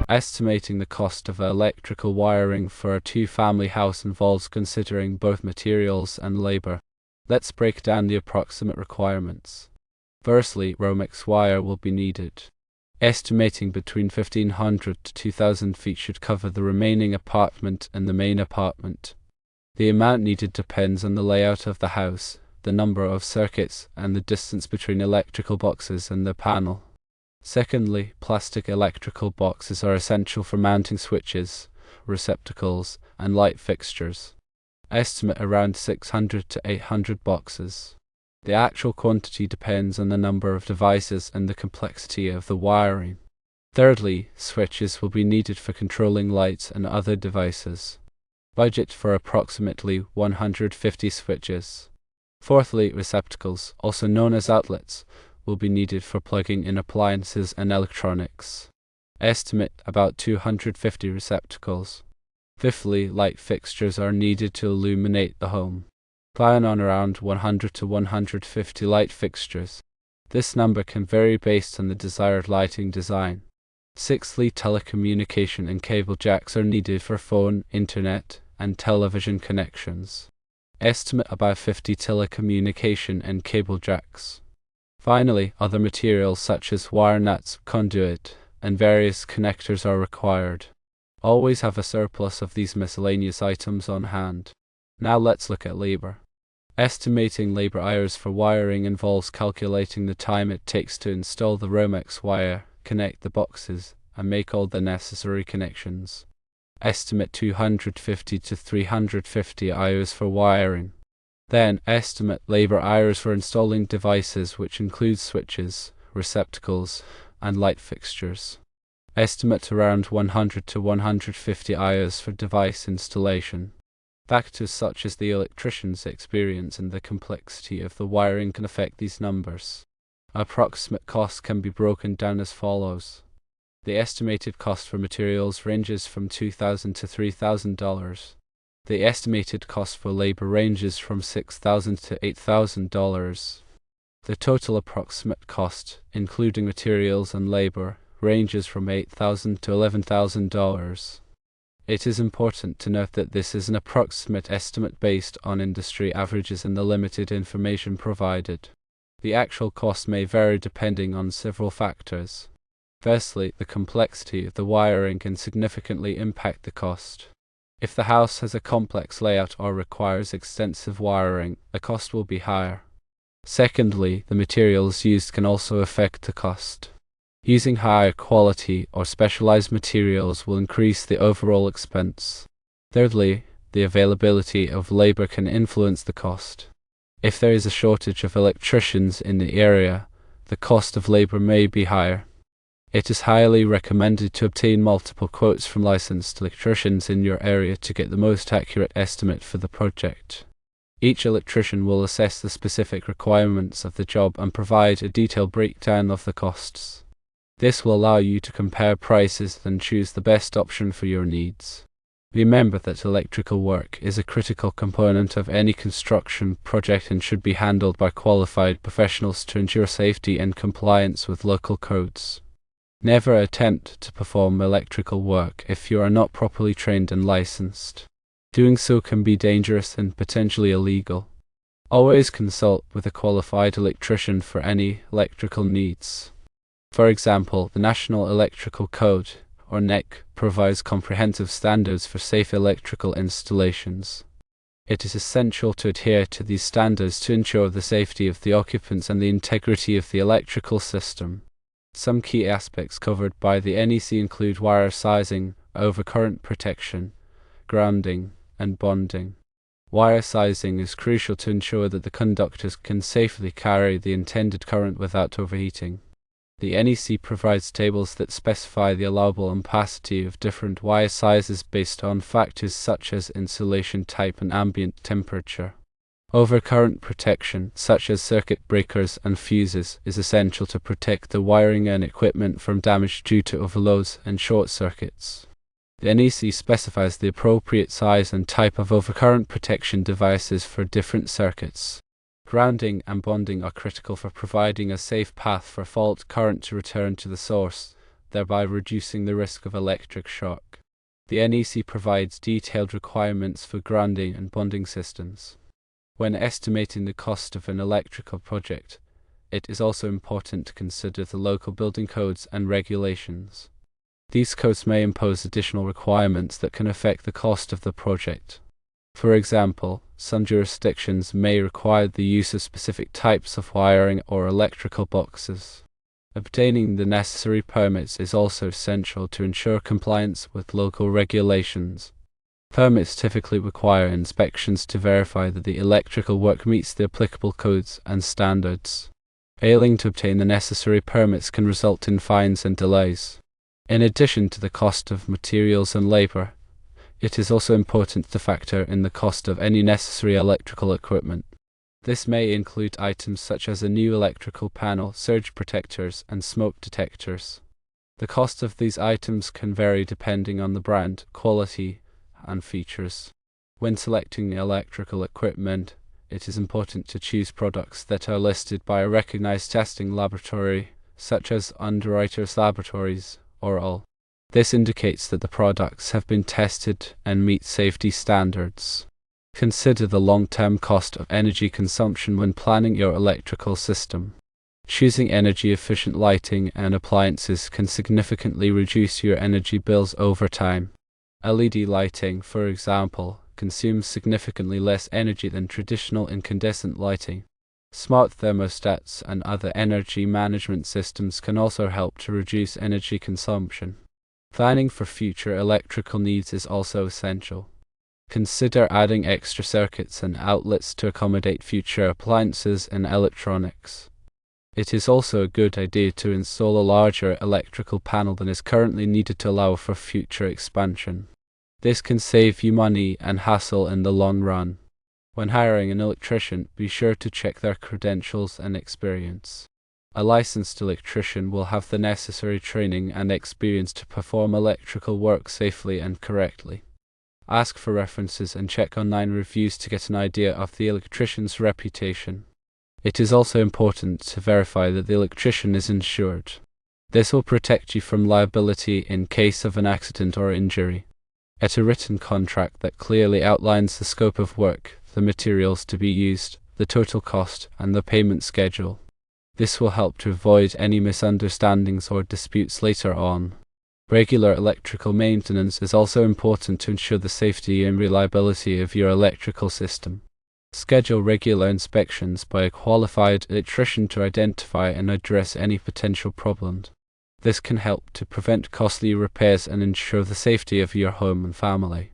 Estimating the cost of electrical wiring for a two-family house involves considering both materials and labor. Let's break down the approximate requirements. Firstly, Romex wire will be needed. Estimating between 1,500 to 2,000 feet should cover the remaining apartment and the main apartment. The amount needed depends on the layout of the house, the number of circuits, and the distance between electrical boxes and the panel. Secondly, plastic electrical boxes are essential for mounting switches, receptacles, and light fixtures. Estimate around 600 to 800 boxes. The actual quantity depends on the number of devices and the complexity of the wiring. Thirdly, switches will be needed for controlling lights and other devices. Budget for approximately 150 switches. Fourthly, receptacles, also known as outlets, will be needed for plugging in appliances and electronics. Estimate about 250 receptacles. Fifthly, light fixtures are needed to illuminate the home. Plan on around 100 to 150 light fixtures. This number can vary based on the desired lighting design. Sixthly, telecommunication and cable jacks are needed for phone, internet, and television connections. Estimate about 50 telecommunication and cable jacks. Finally, other materials such as wire nuts, conduit, and various connectors are required. Always have a surplus of these miscellaneous items on hand. Now let's look at labor. Estimating labor hours for wiring involves calculating the time it takes to install the Romex wire, connect the boxes, and make all the necessary connections. Estimate 250 to 350 hours for wiring. Then estimate labor hours for installing devices, which includes switches, receptacles, and light fixtures. Estimate around 100 to 150 hours for device installation. Factors such as the electrician's experience and the complexity of the wiring can affect these numbers. Approximate cost can be broken down as follows. The estimated cost for materials ranges from $2,000 to $3,000. The estimated cost for labor ranges from $6,000 to $8,000. The total approximate cost, including materials and labor, ranges from $8,000 to $11,000. It is important to note that this is an approximate estimate based on industry averages and the limited information provided. The actual cost may vary depending on several factors. Firstly, the complexity of the wiring can significantly impact the cost. If the house has a complex layout or requires extensive wiring, the cost will be higher. Secondly, the materials used can also affect the cost. Using higher quality or specialized materials will increase the overall expense. Thirdly, the availability of labor can influence the cost. If there is a shortage of electricians in the area, the cost of labor may be higher. It is highly recommended to obtain multiple quotes from licensed electricians in your area to get the most accurate estimate for the project. Each electrician will assess the specific requirements of the job and provide a detailed breakdown of the costs. This will allow you to compare prices and choose the best option for your needs. Remember that electrical work is a critical component of any construction project and should be handled by qualified professionals to ensure safety and compliance with local codes. Never attempt to perform electrical work if you are not properly trained and licensed. Doing so can be dangerous and potentially illegal. Always consult with a qualified electrician for any electrical needs. For example, the National Electrical Code, or NEC, provides comprehensive standards for safe electrical installations. It is essential to adhere to these standards to ensure the safety of the occupants and the integrity of the electrical system. Some key aspects covered by the NEC include wire sizing, overcurrent protection, grounding, and bonding. Wire sizing is crucial to ensure that the conductors can safely carry the intended current without overheating. The NEC provides tables that specify the allowable ampacity of different wire sizes based on factors such as insulation type and ambient temperature. Overcurrent protection, such as circuit breakers and fuses, is essential to protect the wiring and equipment from damage due to overloads and short circuits. The NEC specifies the appropriate size and type of overcurrent protection devices for different circuits. Grounding and bonding are critical for providing a safe path for fault current to return to the source. thereby reducing the risk of electric shock. The NEC provides detailed requirements for grounding and bonding systems. When estimating the cost of an electrical project, it is also important to consider the local building codes and regulations. These codes may impose additional requirements that can affect the cost of the project. For example, some jurisdictions may require the use of specific types of wiring or electrical boxes. Obtaining the necessary permits is also essential to ensure compliance with local regulations. Permits typically require inspections to verify that the electrical work meets the applicable codes and standards. Failing to obtain the necessary permits can result in fines and delays. In addition to the cost of materials and labor, it is also important to factor in the cost of any necessary electrical equipment. This may include items such as a new electrical panel, surge protectors, and smoke detectors. The cost of these items can vary depending on the brand, quality, and features. When selecting electrical equipment, it is important to choose products that are listed by a recognized testing laboratory, such as Underwriters Laboratories or ALL. This indicates that the products have been tested and meet safety standards. Consider the long-term cost of energy consumption when planning your electrical system. Choosing energy-efficient lighting and appliances can significantly reduce your energy bills over time. LED lighting, for example, consumes significantly less energy than traditional incandescent lighting. Smart thermostats and other energy management systems can also help to reduce energy consumption. Planning for future electrical needs is also essential. Consider adding extra circuits and outlets to accommodate future appliances and electronics. It is also a good idea to install a larger electrical panel than is currently needed to allow for future expansion. This can save you money and hassle in the long run. When hiring an electrician, be sure to check their credentials and experience. A licensed electrician will have the necessary training and experience to perform electrical work safely and correctly. Ask for references and check online reviews to get an idea of the electrician's reputation. It is also important to verify that the electrician is insured. This will protect you from liability in case of an accident or injury. Get a written contract that clearly outlines the scope of work, the materials to be used, the total cost, and the payment schedule. This will help to avoid any misunderstandings or disputes later on. Regular electrical maintenance is also important to ensure the safety and reliability of your electrical system. Schedule regular inspections by a qualified electrician to identify and address any potential problems. This can help to prevent costly repairs and ensure the safety of your home and family.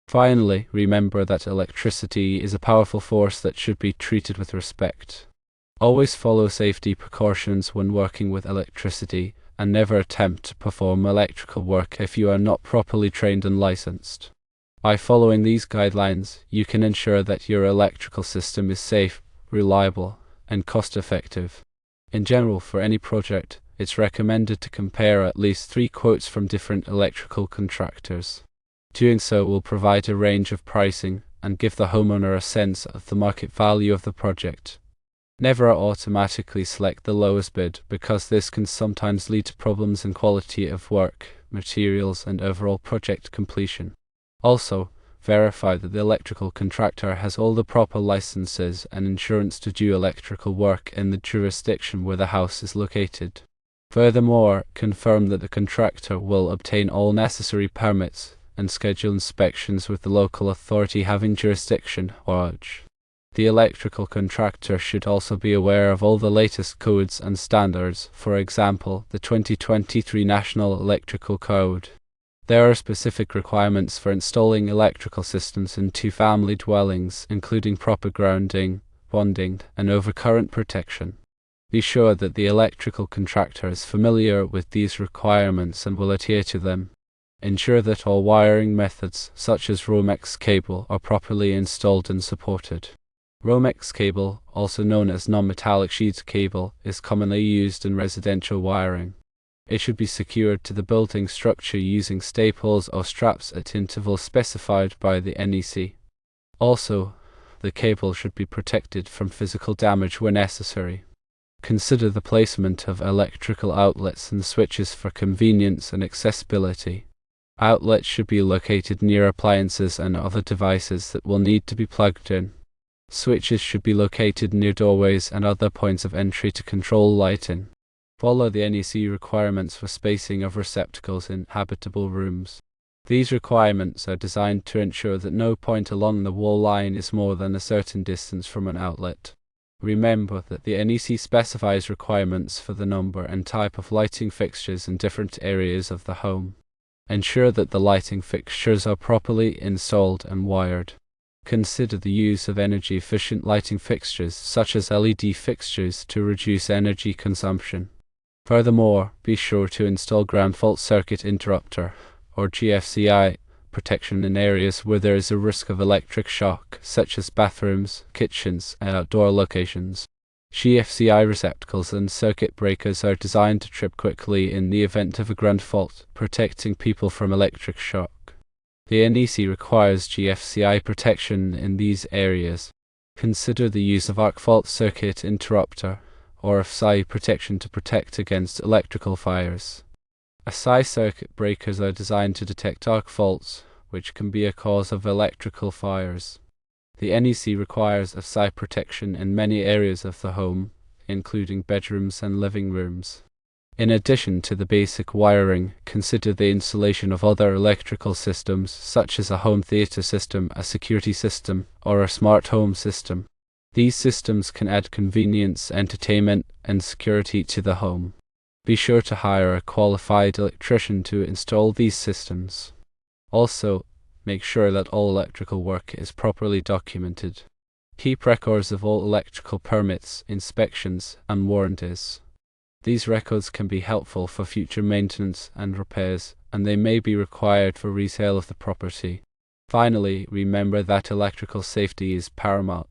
Finally, remember that electricity is a powerful force that should be treated with respect. Always follow safety precautions when working with electricity, and never attempt to perform electrical work if you are not properly trained and licensed. By following these guidelines, you can ensure that your electrical system is safe, reliable, and cost-effective. In general, for any project, it's recommended to compare at least 3 quotes from different electrical contractors. Doing so will provide a range of pricing and give the homeowner a sense of the market value of the project. Never automatically select the lowest bid, because this can sometimes lead to problems in quality of work, materials, and overall project completion. Also, verify that the electrical contractor has all the proper licenses and insurance to do electrical work in the jurisdiction where the house is located. Furthermore, confirm that the contractor will obtain all necessary permits and schedule inspections with the local authority having jurisdiction or UJ. The electrical contractor should also be aware of all the latest codes and standards, for example, the 2023 National Electrical Code. There are specific requirements for installing electrical systems in 2-family dwellings, including proper grounding, bonding, and overcurrent protection. Be sure that the electrical contractor is familiar with these requirements and will adhere to them. Ensure that all wiring methods, such as Romex cable, are properly installed and supported. Romex cable, also known as non-metallic sheet cable, is commonly used in residential wiring. It should be secured to the building structure using staples or straps at intervals specified by the NEC. Also, the cable should be protected from physical damage where necessary. Consider the placement of electrical outlets and switches for convenience and accessibility. Outlets should be located near appliances and other devices that will need to be plugged in. Switches should be located near doorways and other points of entry to control lighting. Follow the NEC requirements for spacing of receptacles in habitable rooms. These requirements are designed to ensure that no point along the wall line is more than a certain distance from an outlet. Remember that the NEC specifies requirements for the number and type of lighting fixtures in different areas of the home. Ensure that the lighting fixtures are properly installed and wired. Consider the use of energy-efficient lighting fixtures such as LED fixtures to reduce energy consumption. Furthermore, be sure to install ground fault circuit interrupter, or GFCI, protection in areas where there is a risk of electric shock, such as bathrooms, kitchens, and outdoor locations. GFCI receptacles and circuit breakers are designed to trip quickly in the event of a ground fault, protecting people from electric shock. The NEC requires GFCI protection in these areas. Consider the use of arc fault circuit interrupter, or FSI protection to protect against electrical fires. FSI circuit breakers are designed to detect arc faults, which can be a cause of electrical fires. The NEC requires FSI protection in many areas of the home, including bedrooms and living rooms. In addition to the basic wiring, consider the installation of other electrical systems such as a home theater system, a security system, or a smart home system. These systems can add convenience, entertainment, and security to the home. Be sure to hire a qualified electrician to install these systems. Also, make sure that all electrical work is properly documented. Keep records of all electrical permits, inspections, and warranties. These records can be helpful for future maintenance and repairs, and they may be required for resale of the property. Finally, remember that electrical safety is paramount.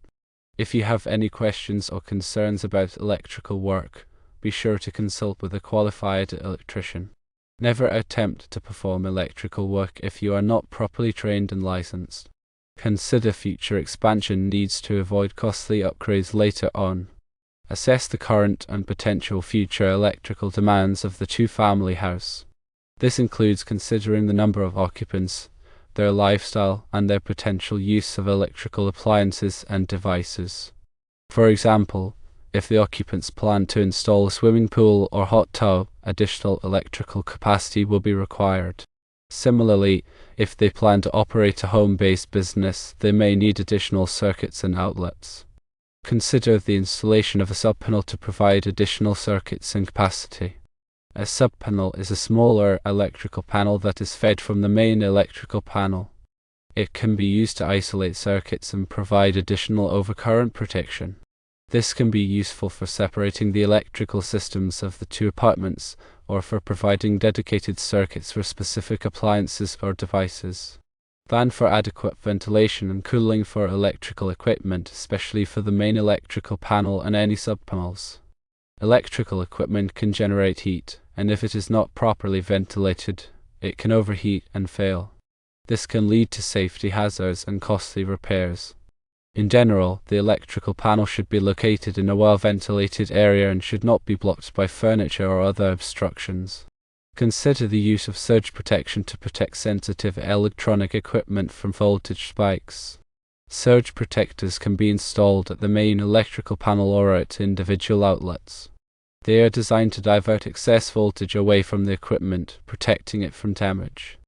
If you have any questions or concerns about electrical work, be sure to consult with a qualified electrician. Never attempt to perform electrical work if you are not properly trained and licensed. Consider future expansion needs to avoid costly upgrades later on. Assess the current and potential future electrical demands of the two-family house. This includes considering the number of occupants, their lifestyle, and their potential use of electrical appliances and devices. For example, if the occupants plan to install a swimming pool or hot tub, additional electrical capacity will be required. Similarly, if they plan to operate a home-based business, they may need additional circuits and outlets. Consider the installation of a subpanel to provide additional circuits and capacity. A subpanel is a smaller electrical panel that is fed from the main electrical panel. It can be used to isolate circuits and provide additional overcurrent protection. This can be useful for separating the electrical systems of the two apartments, or for providing dedicated circuits for specific appliances or devices. Plan for adequate ventilation and cooling for electrical equipment, especially for the main electrical panel and any subpanels. Electrical equipment can generate heat, and if it is not properly ventilated, it can overheat and fail. This can lead to safety hazards and costly repairs. In general, the electrical panel should be located in a well-ventilated area and should not be blocked by furniture or other obstructions. Consider the use of surge protection to protect sensitive electronic equipment from voltage spikes. Surge protectors can be installed at the main electrical panel or at individual outlets. They are designed to divert excess voltage away from the equipment, protecting it from damage.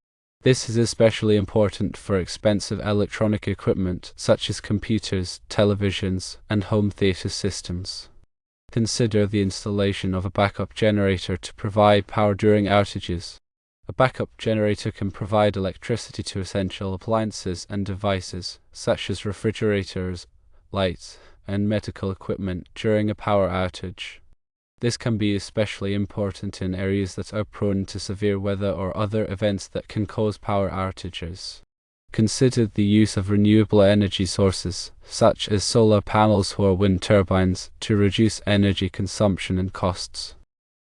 This is especially important for expensive electronic equipment such as computers, televisions, and home theater systems. Consider the installation of a backup generator to provide power during outages. A backup generator can provide electricity to essential appliances and devices, such as refrigerators, lights, and medical equipment during a power outage. This can be especially important in areas that are prone to severe weather or other events that can cause power outages. Consider the use of renewable energy sources, such as solar panels or wind turbines, to reduce energy consumption and costs.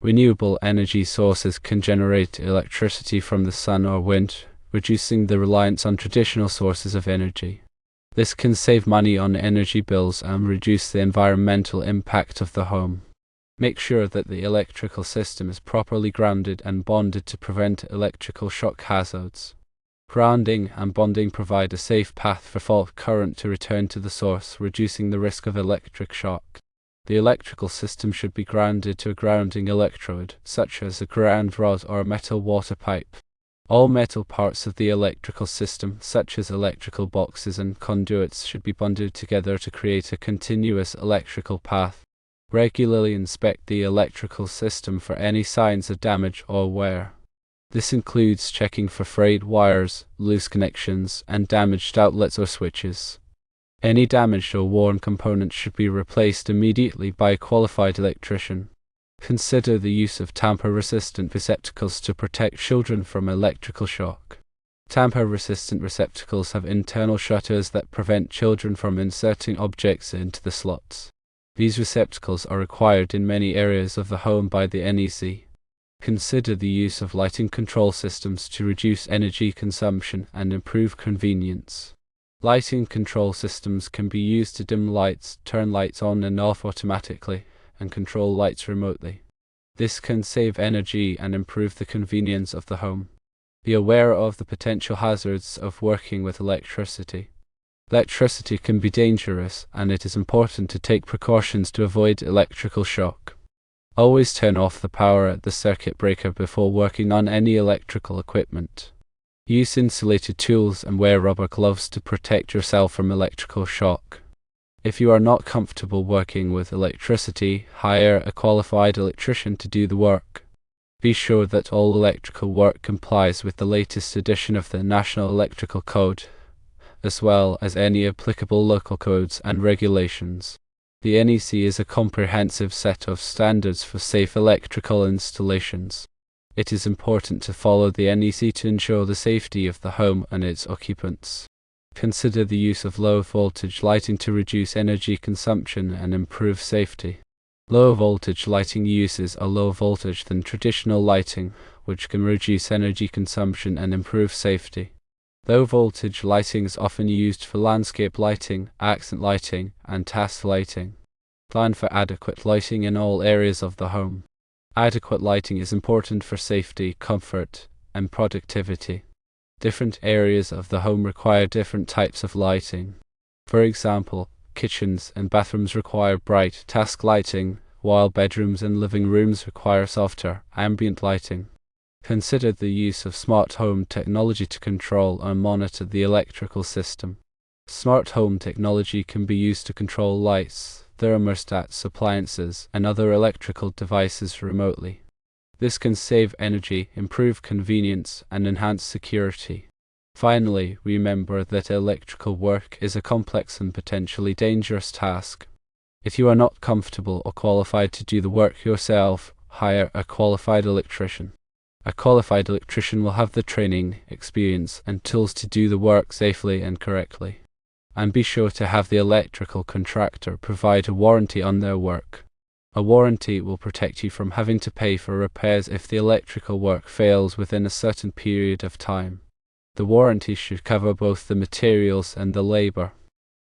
Renewable energy sources can generate electricity from the sun or wind, reducing the reliance on traditional sources of energy. This can save money on energy bills and reduce the environmental impact of the home. Make sure that the electrical system is properly grounded and bonded to prevent electrical shock hazards. Grounding and bonding provide a safe path for fault current to return to the source, reducing the risk of electric shock. The electrical system should be grounded to a grounding electrode, such as a ground rod or a metal water pipe. All metal parts of the electrical system, such as electrical boxes and conduits, should be bonded together to create a continuous electrical path. Regularly inspect the electrical system for any signs of damage or wear. This includes checking for frayed wires, loose connections, and damaged outlets or switches. Any damaged or worn components should be replaced immediately by a qualified electrician. Consider the use of tamper-resistant receptacles to protect children from electrical shock. Tamper-resistant receptacles have internal shutters that prevent children from inserting objects into the slots. These receptacles are required in many areas of the home by the NEC. Consider the use of lighting control systems to reduce energy consumption and improve convenience. Lighting control systems can be used to dim lights, turn lights on and off automatically, and control lights remotely. This can save energy and improve the convenience of the home. Be aware of the potential hazards of working with electricity. Electricity can be dangerous, and it is important to take precautions to avoid electrical shock. Always turn off the power at the circuit breaker before working on any electrical equipment. Use insulated tools and wear rubber gloves to protect yourself from electrical shock. If you are not comfortable working with electricity, hire a qualified electrician to do the work. Be sure that all electrical work complies with the latest edition of the National Electrical Code, as well as any applicable local codes and regulations. The NEC is a comprehensive set of standards for safe electrical installations. It is important to follow the NEC to ensure the safety of the home and its occupants. Consider the use of low-voltage lighting to reduce energy consumption and improve safety. Low-voltage lighting uses a lower voltage than traditional lighting, which can reduce energy consumption and improve safety. Low-voltage lighting is often used for landscape lighting, accent lighting, and task lighting. Plan for adequate lighting in all areas of the home. Adequate lighting is important for safety, comfort, and productivity. Different areas of the home require different types of lighting. For example, kitchens and bathrooms require bright task lighting, while bedrooms and living rooms require softer, ambient lighting. Consider the use of smart home technology to control and monitor the electrical system. Smart home technology can be used to control lights, thermostats, appliances, and other electrical devices remotely. This can save energy, improve convenience, and enhance security. Finally, remember that electrical work is a complex and potentially dangerous task. If you are not comfortable or qualified to do the work yourself, hire a qualified electrician. A qualified electrician will have the training, experience, and tools to do the work safely and correctly. And be sure to have the electrical contractor provide a warranty on their work. A warranty will protect you from having to pay for repairs if the electrical work fails within a certain period of time. The warranty should cover both the materials and the labor.